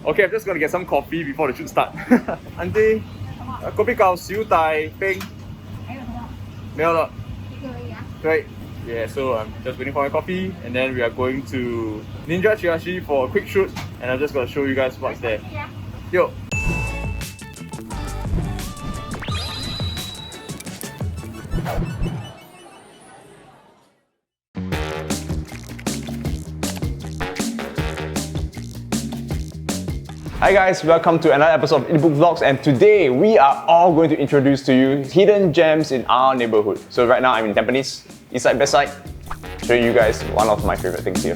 Okay, I'm just gonna get some coffee before the shoot start. Auntie, kopi gao, siu dai, ping. 没有了。Great. Yeah, so I'm just waiting for my coffee, and then we are going to Ninja Chirashi for a quick shoot, and I'm just gonna show you guys what's there. Yo. Hi guys, welcome to another episode of Eatbook Vlogs, and today we are all going to introduce to you hidden gems in our neighborhood. So right now I'm in Tampines, east side, west side, showing you guys one of my favorite things here.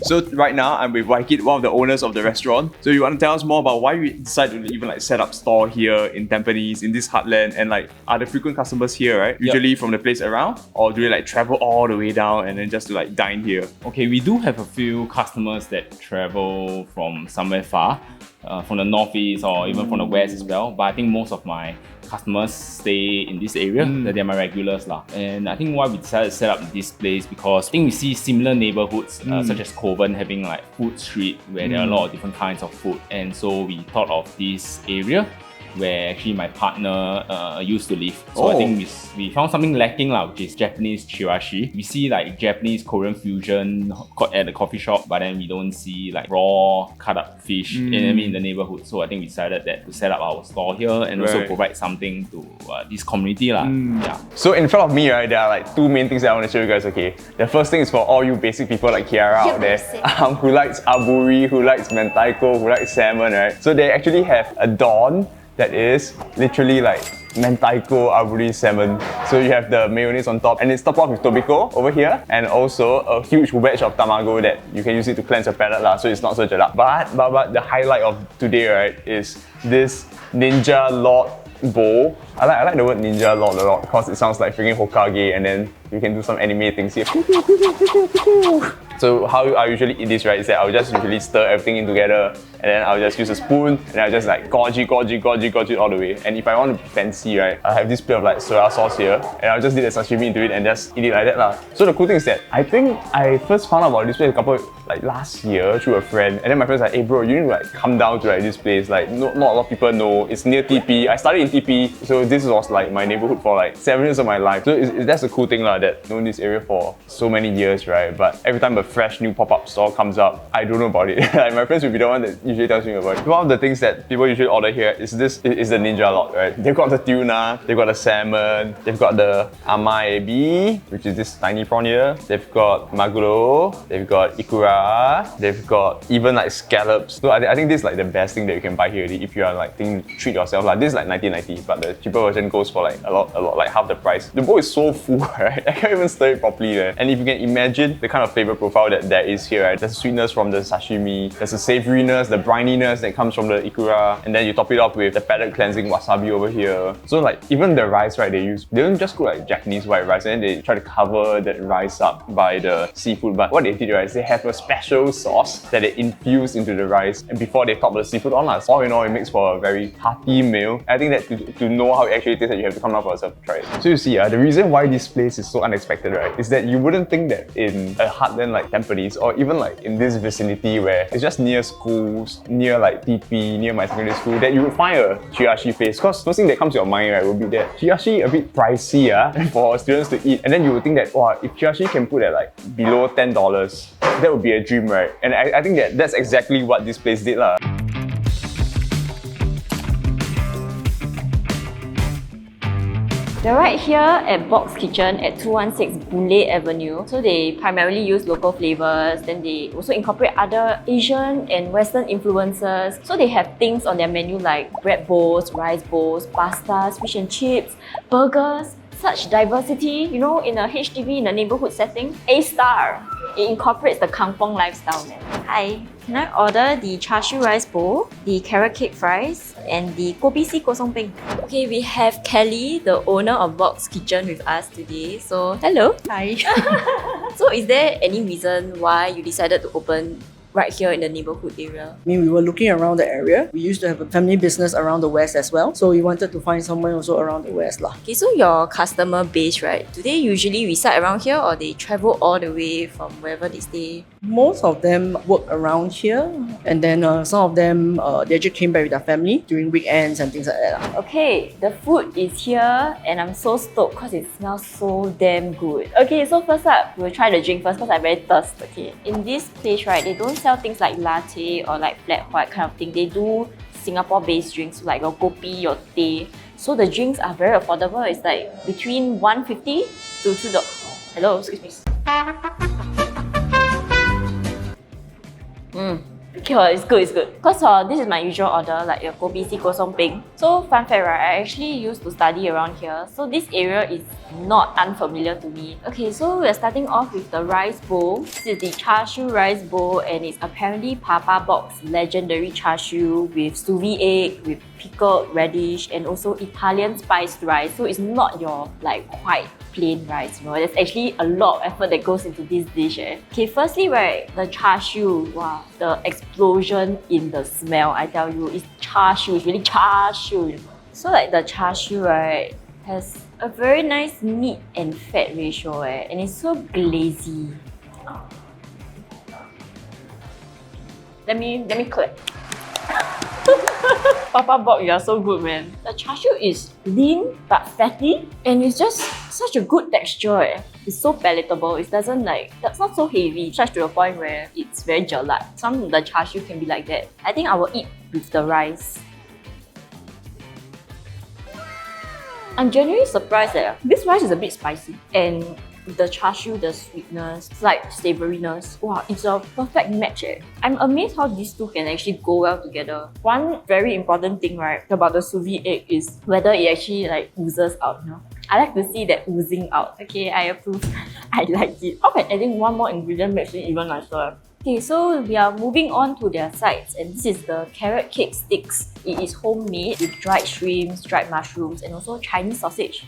So right now I'm with Waikit, one of the owners of the restaurant. So you want to tell us more about why we decided to even set up store here in Tampines, in this heartland, and are the frequent customers here, right? Usually from the place around, or do they travel all the way down and then just to dine here? Okay, we do have a few customers that travel from somewhere far, from the northeast or even from the west as well. But I think most of my customers stay in this area, that they're my regulars lah. And I think why we decided to set up this place because I think we see similar neighborhoods such as Kovan having food street where there are a lot of different kinds of food, and so we thought of this area where actually my partner used to live. So I think we found something lacking which is Japanese Chirashi. We see Japanese Korean fusion at the coffee shop, but then we don't see raw cut up fish in the neighborhood. So I think we decided that to set up our store here and also provide something to this community Yeah. So in front of me, there are two main things that I want to show you guys. Okay, the first thing is for all you basic people like Kiara out there, who likes aburi, who likes mentaiko, who likes salmon, right? So they actually have a don that is literally mentaiko aburi salmon. So you have the mayonnaise on top, and it's topped off with tobiko over here, and also a huge wedge of tamago that you can use it to cleanse your palate so it's not so jelak. But the highlight of today, right, is this Ninja Lord bowl. I like the word Ninja Lord a lot because it sounds like freaking Hokage, and then you can do some anime things here. So how I usually eat this, right, is that I'll just usually stir everything in together, and then I'll just use a spoon, and I'll just gorge it all the way. And if I want to be fancy, right, I have this bit of soya sauce here, and I'll just dip the sashimi into it and just eat it like that lah. So the cool thing is that I think I first found out about this place a couple last year through a friend, and then my friend's like, hey bro, you need to come down to this place. Not a lot of people know. It's near TP. I studied in TP, so this was my neighborhood for 7 years of my life. So that's the cool thing that known this area for so many years, right? But every time a fresh new pop-up store comes up, I don't know about it. My friends will be the one that usually tells me about it. One of the things that people usually order here is the Ninja Lord, right? They've got the tuna, they've got the salmon, they've got the ama ebi, which is this tiny prawn here. They've got maguro, they've got ikura, they've got even scallops. So I think this is the best thing that you can buy here if you are thinking to treat yourself. This is 1990, but the cheaper version goes for a lot, half the price. The bowl is so full, right? I can't even stir it properly there. And if you can imagine the kind of flavor profile that there is here, right? There's a sweetness from the sashimi, there's a savoriness, the brininess that comes from the ikura, and then you top it up with the palate cleansing wasabi over here. So even the rice, right, they don't just cook Japanese white rice, and then they try to cover that rice up by the seafood. But what they did, right, is they have a special sauce that they infuse into the rice, and before they top the seafood on. All in all, it makes for a very hearty meal. I think that to know how it actually tastes, you have to come down for yourself to try it. So you see, the reason why this place is so unexpected, right, is that you wouldn't think that in a heartland like Tampines, or even in this vicinity where it's just near schools, near TP, near my secondary school, that you would find a Chirashi place. Because first thing that comes to your mind, right, will be that Chirashi a bit pricey for students to eat. And then you would think that, wow, if Chirashi can put at below $10, that would be a dream, right? And I think that's exactly what this place did lah. They're right here at Box Kitchen at 216 Boon Avenue. So they primarily use local flavors, then they also incorporate other Asian and Western influences. So they have things on their menu like bread bowls, rice bowls, pastas, fish and chips, burgers. Such diversity, in a HDB, in a neighborhood setting. A-star. It incorporates the kampong lifestyle, man. Hi, can I order the char siu rice bowl, the carrot cake fries, and the kopi si kosong peng? Okay, we have Kelly, the owner of Box Kitchen, with us today. So, hello. Hi. So, is there any reason why you decided to open right here in the neighborhood area? I mean, we were looking around the area. We used to have a family business around the west as well. So we wanted to find somewhere also around the west lah. Okay, so your customer base, right? Do they usually reside around here or they travel all the way from wherever they stay? Most of them work around here, and then some of them they actually came back with their family during weekends and things like that lah. Okay, the food is here and I'm so stoked because it smells so damn good. Okay, so first up, we'll try the drink first because I'm very thirsty. Okay, in this place, right, they don't sell things like latte or like flat white kind of thing. They do Singapore-based drinks like your kopi, your teh. So the drinks are very affordable. It's like between $1.50 to $2. Hello, excuse me. Okay, it's good, it's good. Because this is my usual order, like your kopi si kosong peng. So fun fact, right, I actually used to study around here. So this area is not unfamiliar to me. Okay, so we're starting off with the rice bowl. This is the char siu rice bowl and it's apparently Papa Bok's legendary char siu with sous vide egg, with pickled radish and also Italian spiced rice. So it's not your like white plain rice, you know. There's actually a lot of effort that goes into this dish. Okay, firstly, right, the char siu, wow, the explosion in the smell, I tell you, it's char siu, it's really char siu. So like the char siu, right, has a very nice meat and fat ratio, and it's so glazy. Let me click. Papa Bok, you are so good, man. The char siu is lean but fatty and it's just such a good texture. It's so palatable. It doesn't that's not so heavy, such to a point where it's very gelat. Some of the char siu can be like that. I think I will eat with the rice. I'm genuinely surprised that this rice is a bit spicy and the char siu, the sweetness, slight savouriness. Wow, it's a perfect match. I'm amazed how these two can actually go well together. One very important thing, right, about the sous vide egg is whether it actually like oozes out, you know. I like to see that oozing out. Okay, I approve. I like it. Okay, adding one more ingredient makes it even nicer. Okay, so we are moving on to their sides, and this is the carrot cake sticks. It is homemade with dried shrimps, dried mushrooms, and also Chinese sausage.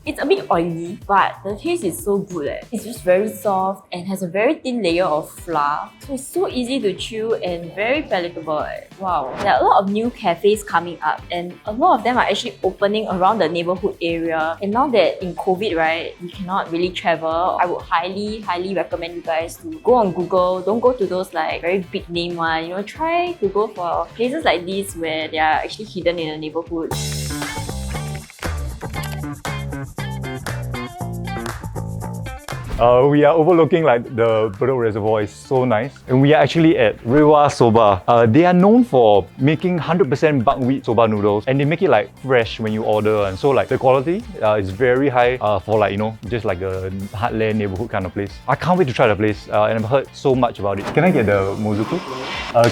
It's a bit oily, but the taste is so good. It's just very soft and has a very thin layer of flour. So it's so easy to chew and very palatable. Wow. There are a lot of new cafes coming up and a lot of them are actually opening around the neighborhood area. And now that in COVID, right, we cannot really travel, I would highly recommend you guys to go on Google. Don't go to those like very big name one. You know, try to go for places like this where they are actually hidden in the neighborhood. We are overlooking like the Bedok Reservoir. Is so nice. And we are actually at Risoba. They are known for making 100% buckwheat soba noodles and they make it like fresh when you order. And so like the quality is very high for like, you know, just like a heartland neighborhood kind of place. I can't wait to try the place and I've heard so much about it. Can I get the mozuku?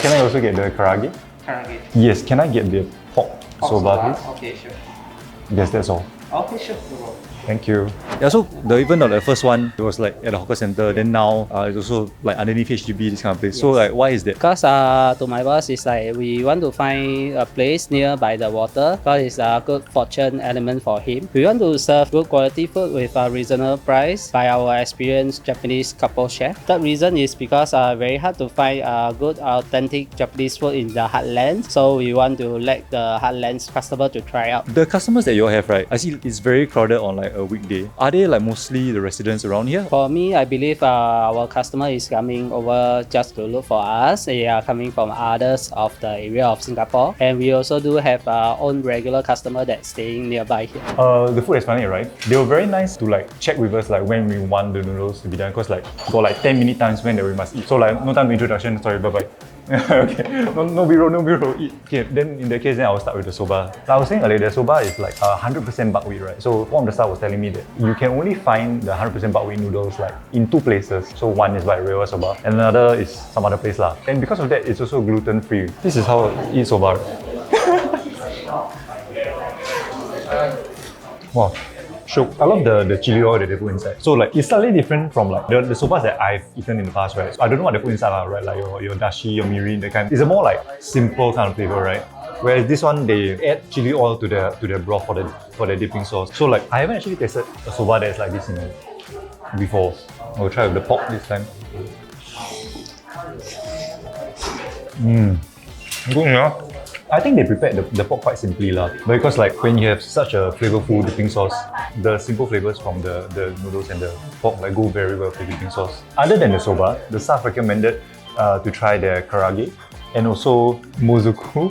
Can I also get the karage? Karage. Yes, can I get the pork soba please? Okay, sure. Yes, that's all. Okay, sure. Thank you. Yeah, so even though the first one, it was like at the hawker center, then now it's also like underneath HDB, this kind of place. Yes. So like, why is that? Because to my boss, it's like we want to find a place near by the water because it's a good fortune element for him. We want to serve good quality food with a reasonable price by our experienced Japanese couple chef. Third reason is because very hard to find good authentic Japanese food in the heartland. So we want to let the heartlands customer to try out. The customers that you all have, right? I see it's very crowded on like a weekday. Are they like mostly the residents around here? For me, I believe our customer is coming over just to look for us. They are coming from others of the area of Singapore. And we also do have our own regular customer that's staying nearby here. The food is funny, right? They were very nice to like check with us like when we want the noodles to be done because like got like 10-minute times when that we must eat. So like no time to introduction, sorry, bye-bye. Okay, no B-roll, eat. Okay, then in that case, then I'll start with the soba. So I was saying earlier, the soba is like 100% buckwheat, right? So one of the staff was telling me that you can only find the 100% buckwheat noodles like in two places. So one is by Risoba and another is some other place lah. And because of that, it's also gluten-free. This is how I eat soba. Wow. I love the chili oil that they put inside. So like it's slightly different from like the sobas that I've eaten in the past, right? So I don't know what they put inside, right? Like your dashi, your mirin, that kind. It's a more like simple kind of flavor, right? Whereas this one, they add chili oil to their broth for the dipping sauce. So like I haven't actually tasted a soba that's like this in before. I'll try with the pork this time. Good enough. I think they prepared the pork quite simply lah. Because like when you have such a flavorful dipping sauce, the simple flavors from the noodles and the pork like go very well with the dipping sauce. Other than the soba, the staff recommended to try their karage and also mozuku.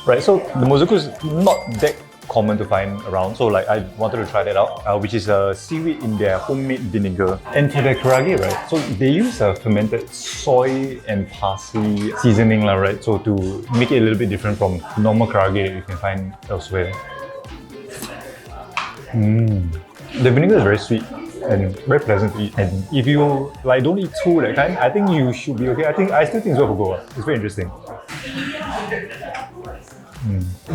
Right, so the mozuku is not that common to find around, so like I wanted to try that out, which is a seaweed in their homemade vinegar. And for their karage, right, so they use a fermented soy and parsley seasoning, right, so to make it a little bit different from normal karage that you can find elsewhere. The vinegar is very sweet and very pleasant to eat. And if you like don't eat too that kind, I think you should be okay. I still think it's worth a go. It's very interesting.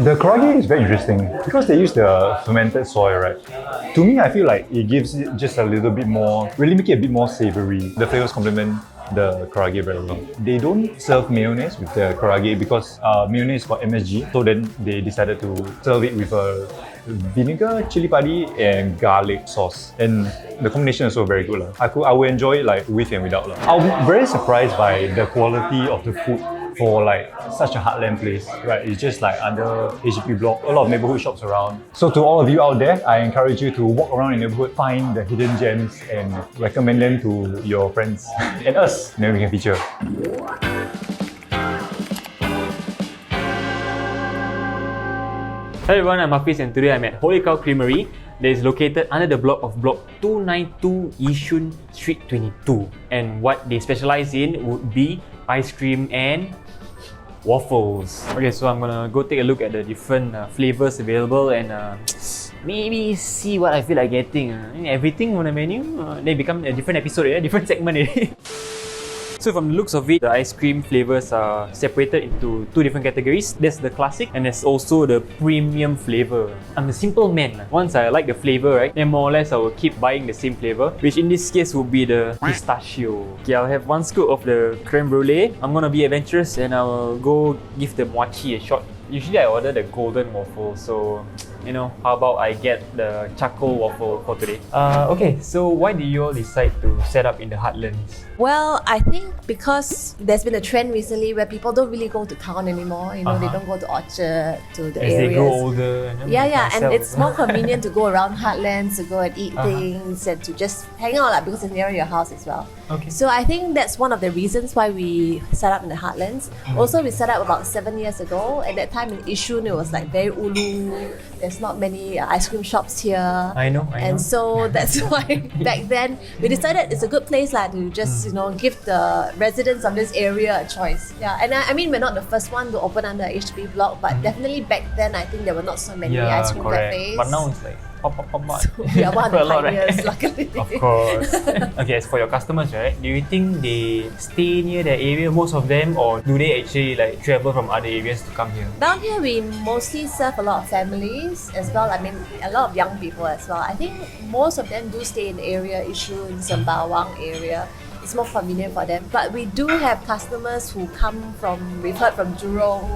The karage is very interesting because they use the fermented soy, right? To me, I feel like it gives it just a little bit more, really make it a bit more savory. The flavors complement the karage very well. They don't serve mayonnaise with the karage because mayonnaise got MSG, so then they decided to serve it with a vinegar, chili padi and garlic sauce. And the combination is also very good. I would enjoy it like with and without. I'm very surprised by the quality of the food for like such a heartland place, right? It's just like under HDB block, a lot of neighborhood shops around. So to all of you out there, I encourage you to walk around in the neighborhood, find the hidden gems and recommend them to your friends and us, then we can feature. Hello everyone, I'm Hafiz and today I'm at Holy Cow Creamery that is located under the block of Block 292 Yishun Street 22. And what they specialize in would be ice cream and waffles. Okay, so I'm gonna go take a look at the different flavors available and maybe see what I feel like getting. Everything on the menu, they become a different episode, different segment. So from the looks of it, the ice cream flavors are separated into two different categories. There's the classic and there's also the premium flavor. I'm a simple man. Once I like the flavor, right, then more or less I will keep buying the same flavor, which in this case would be the pistachio. Okay, I'll have one scoop of the creme brulee. I'm gonna be adventurous and I'll go give the mochi a shot. Usually I order the golden waffle, so you know, how about I get the charcoal waffle for today? Okay, so why did you all decide to set up in the Heartlands? Well, I think because there's been a trend recently where people don't really go to town anymore. You know, they don't go to Orchard, to the As areas. they grow older. Yeah, and it's more convenient to go around Heartlands to go and eat things and to just hang out because it's near your house as well. Okay. So I think that's one of the reasons why we set up in the Heartlands. Also, we set up about 7 years ago. At that time in Yishun, it was like very ulu. There's not many ice cream shops here. I know. And so that's why back then we decided it's a good place to just give the residents of this area a choice. Yeah, and I mean we're not the first one to open under HDB block, but definitely back then I think there were not so many ice cream cafes. But now it's like pop. So we are one of the lot, pioneers, right? luckily. Of course. Okay, as for your customers, right? Do you think they stay near the area, most of them, or do they actually like travel from other areas to come here? Down here we mostly serve a lot of families as well. I mean a lot of young people as well. I think most of them do stay in the area, Yishun, Sembawang area. It's more convenient for them. But we do have customers who come from, we've heard from Jurong,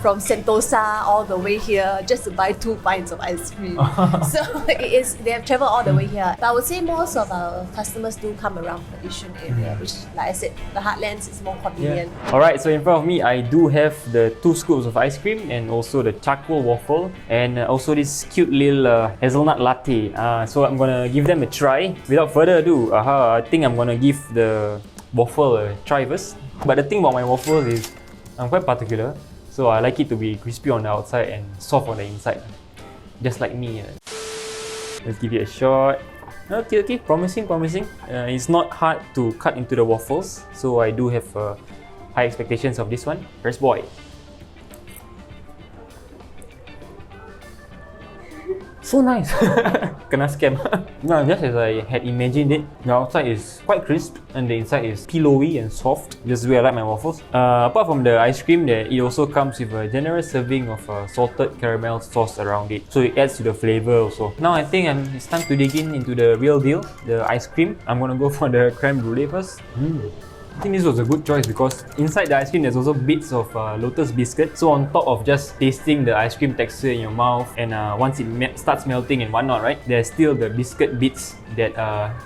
from Sentosa all the way here just to buy 2 pints of ice cream. So they have traveled all the way here. But I would say most of our customers do come around the Yishun area, which, like I said, the Heartlands is more convenient. Alright, so in front of me, I do have the 2 scoops of ice cream and also the charcoal waffle and also this cute little hazelnut latte. So I'm gonna give them a try. Without further ado, I think I'm gonna give the waffle a try first. But the thing about my waffles is I'm quite particular. So I like it to be crispy on the outside and soft on the inside. Just like me. Let's give it a shot. Okay, promising. It's not hard to cut into the waffles. So I do have high expectations of this one. First boy. So nice! Kena scam. No, just as I had imagined it. The outside is quite crisp and the inside is pillowy and soft. Just the way I like my waffles. Apart from the ice cream, it also comes with a generous serving of salted caramel sauce around it. So it adds to the flavour also. Now I think it's time to dig into the real deal, the ice cream. I'm gonna go for the creme brulee first. I think this was a good choice because inside the ice cream there's also bits of lotus biscuit. So on top of just tasting the ice cream texture in your mouth and once it starts melting and whatnot, right, there's still the biscuit bits that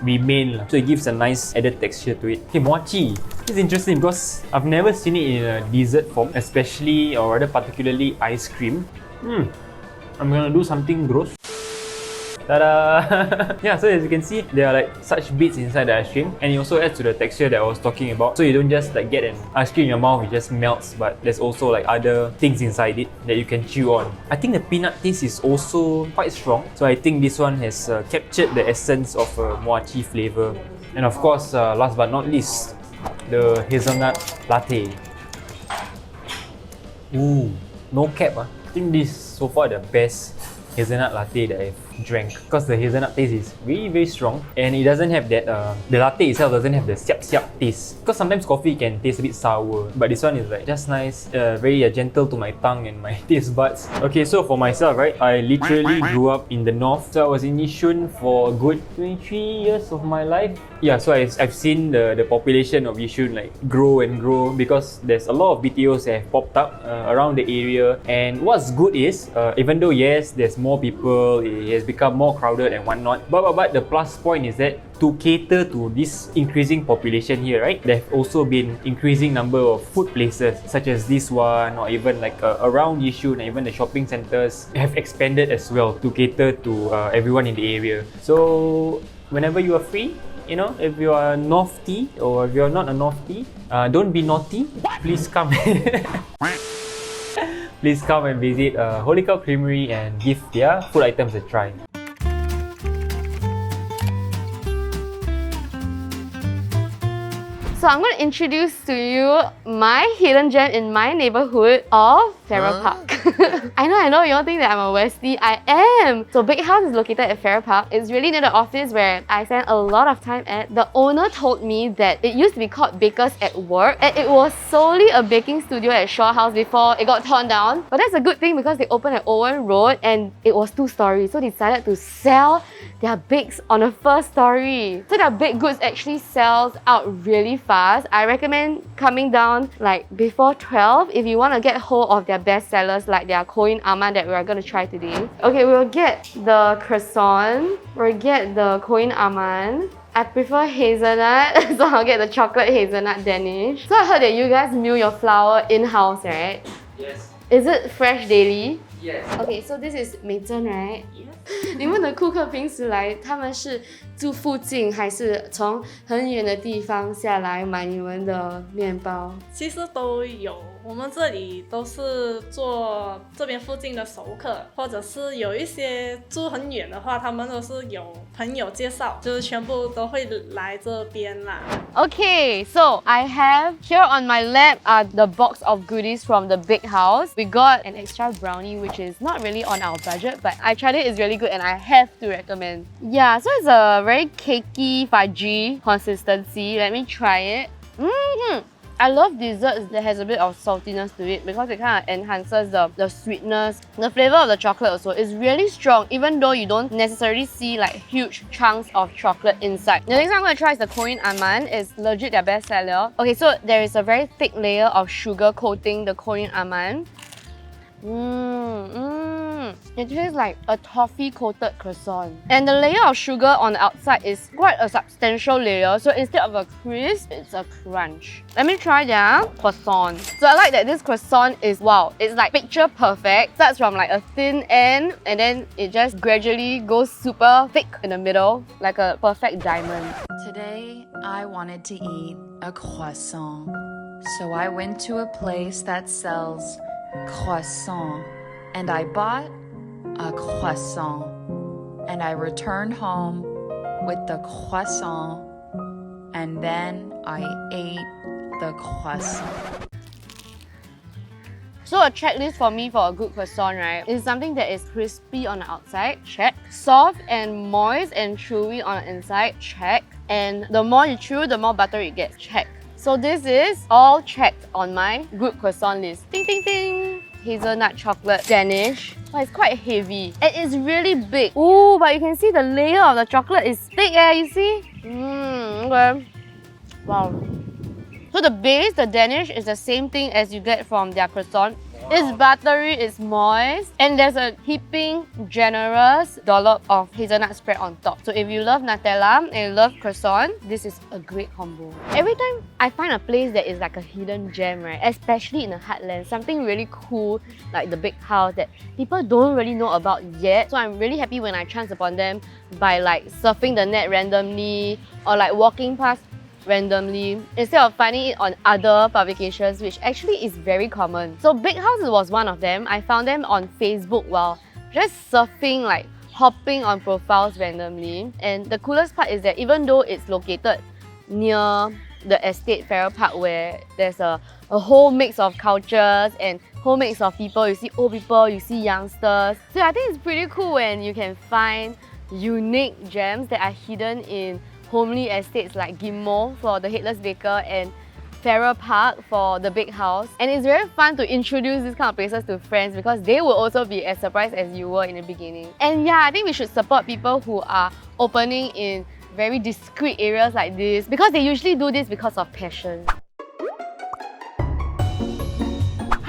remain. So it gives a nice added texture to it. Okay, mochi. This is interesting because I've never seen it in a dessert form, especially or rather particularly ice cream. I'm gonna do something gross. Ta-da! Yeah, so as you can see, there are like such bits inside the ice cream, and it also adds to the texture that I was talking about. So you don't just like get an ice cream in your mouth, it just melts, but there's also like other things inside it that you can chew on. I think the peanut taste is also quite strong, so I think this one has captured the essence of a mochi flavour. And of course, last but not least, the hazelnut latte. Ooh, no cap. I think this is so far the best hazelnut latte that I've drank because the hazelnut taste is very strong and it doesn't have that the latte itself doesn't have the siap taste because sometimes coffee can taste a bit sour, but this one is like just nice, very gentle to my tongue and my taste buds. Okay, so for myself, right, I literally grew up in the north, so I was in Yishun for a good 23 years of my life. Yeah, so I've seen the population of Yishun like grow and grow because there's a lot of BTOs that have popped up around the area. And what's good is even though yes there's more people, it has become more crowded and whatnot, but the plus point is that to cater to this increasing population here, right, there have also been increasing number of food places such as this one, or even like around Yishun, and even the shopping centers have expanded as well to cater to everyone in the area. So whenever you are free, you know, if you are a Northie or if you're not a Northie, don't be naughty. Please come. Please come and visit Holy Cow Creamery and give their food items a try. So I'm going to introduce to you my hidden gem in my neighborhood of Farrer Park. I know, you all think that I'm a Westie. I am! So Big House is located at Farrer Park. It's really near the office where I spend a lot of time at. The owner told me that it used to be called Bakers at Work and it was solely a baking studio at Shaw House before it got torn down. But that's a good thing because they opened at Owen Road and it was 2 stories. So they decided to sell their bakes on the 1st story. So their baked goods actually sells out really fast. I recommend coming down like before 12 if you want to get hold of their best sellers like their Koin Aman that we are going to try today. Okay, we'll get the croissant, we'll get the Koin Aman. I prefer hazelnut, so I'll get the chocolate hazelnut Danish. So I heard that you guys mill your flour in-house, right? Yes. Is it fresh daily? Yes. Okay, so this is 美珍 right? Yes. 你们的顾客平时来，他们是住附近还是从很远的地方下来买你们的面包？其实都有，我们这里都是做这边附近的熟客，或者是有一些住很远的话，他们都是有朋友介绍，就是全部都会来这边啦。Okay, so I have here on my lap are the box of goodies from the Big House. We got an extra brownie which is not really on our budget, but I tried it, it's really good and I have to recommend. Yeah, so it's a very cakey, fudgy consistency. Let me try it. I love desserts that has a bit of saltiness to it because it kind of enhances the sweetness. The flavour of the chocolate also is really strong even though you don't necessarily see like huge chunks of chocolate inside. The next one I'm going to try is the Koin Aman. It's legit their best seller. Okay, so there is a very thick layer of sugar coating the Koin Aman. It tastes like a toffee coated croissant. And the layer of sugar on the outside is quite a substantial layer. So instead of a crisp, it's a crunch. Let me try their croissant. So I like that this croissant is, wow, it's like picture perfect. Starts from like a thin end and then it just gradually goes super thick in the middle, like a perfect diamond. Today, I wanted to eat a croissant. So I went to a place that sells croissant and I bought a croissant and I returned home with the croissant and then I ate the croissant. So a checklist for me for a good croissant, right, is something that is crispy on the outside, check. Soft and moist and chewy on the inside, check. And the more you chew, the more butter it gets, check. So this is all checked on my good croissant list. Ding ding ding! Hazelnut chocolate Danish. But it's quite heavy. It is really big. Ooh, but you can see the layer of the chocolate is thick, you see? Okay. Wow. So the base, the Danish, is the same thing as you get from their croissant. It's buttery, it's moist, and there's a heaping, generous dollop of hazelnut spread on top. So if you love Nutella and you love croissant, this is a great combo. Every time I find a place that is like a hidden gem, right, especially in the Heartlands, something really cool like the big house that people don't really know about yet. So I'm really happy when I chance upon them by like surfing the net randomly or like walking past randomly instead of finding it on other publications, which actually is very common. So Big House was one of them. I found them on Facebook while just surfing, like hopping on profiles randomly. And the coolest part is that even though it's located near the estate Farrer Park where there's a whole mix of cultures and whole mix of people, you see old people, you see youngsters. So I think it's pretty cool when you can find unique gems that are hidden in homely estates like Ghim Moh for the Headless Baker and Farrer Park for the Big House. And it's very fun to introduce these kind of places to friends because they will also be as surprised as you were in the beginning. And yeah, I think we should support people who are opening in very discreet areas like this because they usually do this because of passion.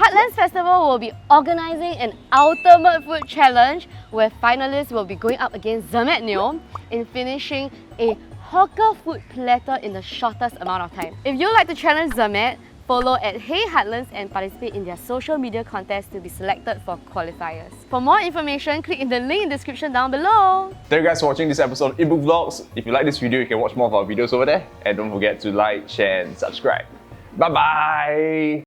Heartlands Festival will be organising an ultimate food challenge where finalists will be going up against Zermatt Neo in finishing a hawker food platter in the shortest amount of time. If you'd like to challenge Zermatt, follow at Hey Heartlands and participate in their social media contest to be selected for qualifiers. For more information, click in the link in the description down below. Thank you guys for watching this episode of Eatbook Vlogs. If you like this video, you can watch more of our videos over there. And don't forget to like, share and subscribe. Bye bye!